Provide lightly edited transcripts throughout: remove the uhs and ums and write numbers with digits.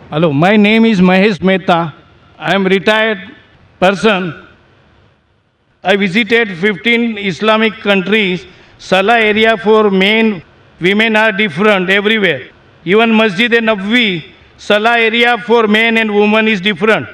Hello, my name is Mahesh Mehta. I am retired person. I visited 15 Islamic countries. Salaah area for men, women are different everywhere. Even Masjid-e-Nabwi, Salaah area for men and women is different.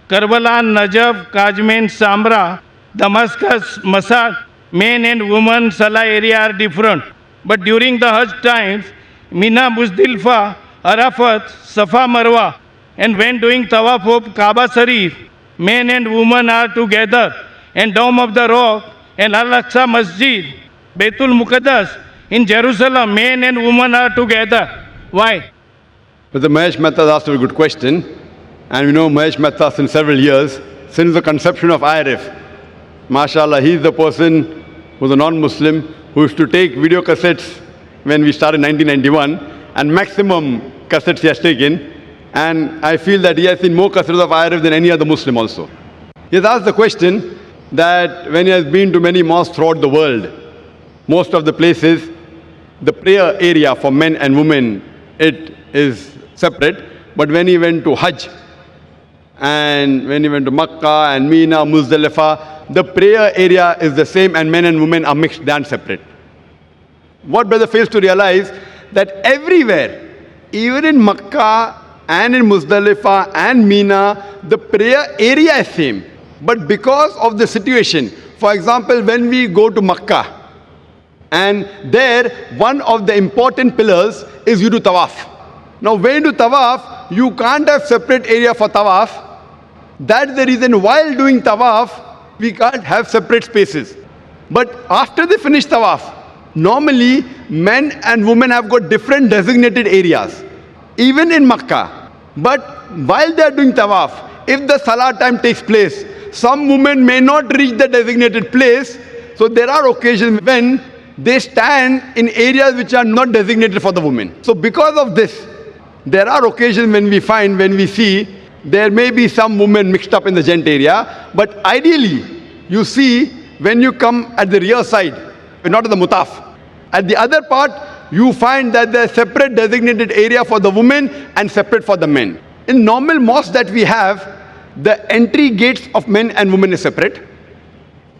Karbala, Najaf, Kajmen, Samra, Damascus, Masad, men and women Salaah area are different. But during the Hajj times, Mina, Muzdalifah, Arafat, Safa, Marwa, and when doing Tawaf of Kaaba Sharif, men and women are together. And Dome of the Rock and Al-Aqsa Masjid, Baitul Muqaddas, in Jerusalem, men and women are together. Why? Brother Mahesh Mehta asked a good question. And we know Mahesh Mehta since several years, since the conception of IRF. MashaAllah, he is the person who was a non-Muslim who used to take video cassettes when we started in 1991, and maximum cassettes he has taken. And I feel that he has seen more cassettes of IRF than any other Muslim also. He has asked the question that when he has been to many mosques throughout the world, most of the places, the prayer area for men and women, it is separate. But when he went to Hajj, and when he went to Makkah and Mina, Muzdalifah, the prayer area is the same and men and women are mixed and separate. What brother fails to realize, that everywhere, even in Makkah and in Muzdalifah and Mina, the prayer area is same. But because of the situation, for example, when we go to Makkah, and there one of the important pillars is you do tawaf. Now when you do tawaf, you can't have separate area for tawaf. That's the reason while doing tawaf, we can't have separate spaces. But after they finish tawaf, normally men and women have got different designated areas, even in Makkah. But while they are doing tawaf, if the salah time takes place, some women may not reach the designated place. So there are occasions when they stand in areas which are not designated for the women. So because of this, there are occasions when we see, there may be some women mixed up in the gent area. But ideally, you see, when you come at the rear side, not at the mutaf, at the other part, you find that there's separate designated area for the women and separate for the men. In normal mosques that we have, the entry gates of men and women is separate.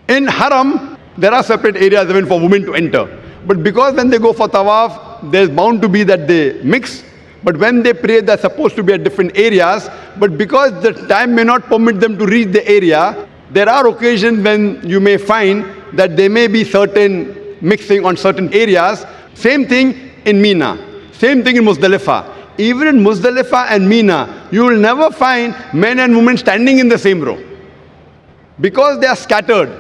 In Haram, there are separate areas even for women to enter. But because when they go for tawaf, there's bound to be that they mix. But when they pray, they're supposed to be at different areas. But because the time may not permit them to reach the area, there are occasions when you may find that there may be certain mixing on certain areas. Same thing in Mina. Same thing in Muzdalifah. Even in Muzdalifah and Mina, you will never find men and women standing in the same row. Because they are scattered.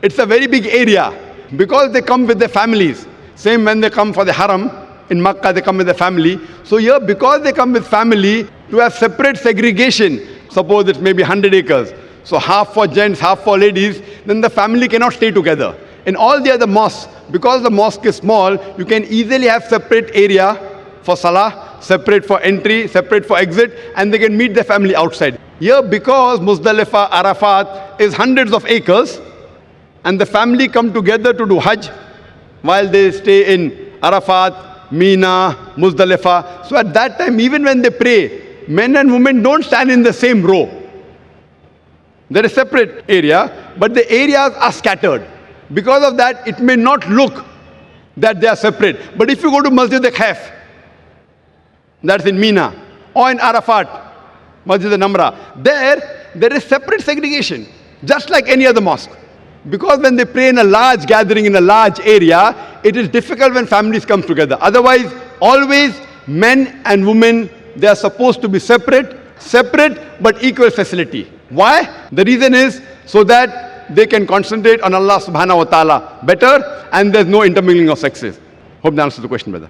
It's a very big area. Because they come with their families. Same when they come for the Haram. In Makkah, they come with their family. So here, because they come with family, to have separate segregation, suppose it's maybe 100 acres. So half for gents, half for ladies, then the family cannot stay together. In all the other mosques, because the mosque is small, you can easily have separate area for salah, separate for entry, separate for exit, and they can meet their family outside. Here, because Muzdalifah, Arafat is hundreds of acres, and the family come together to do Hajj, while they stay in Arafat, Mina, Muzdalifah. So at that time, even when they pray, men and women don't stand in the same row. There is separate area, but the areas are scattered. Because of that, it may not look that they are separate. But if you go to Masjid al-Khaf, that's in Mina, or in Arafat, Masjid al-Namra, there is separate segregation, just like any other mosque. Because when they pray in a large gathering, in a large area, it is difficult when families come together. Otherwise, always men and women, they are supposed to be separate but equal facility. Why? The reason is so that they can concentrate on Allah subhanahu wa ta'ala better, and there's no intermingling of sexes. Hope that answers the question, brother.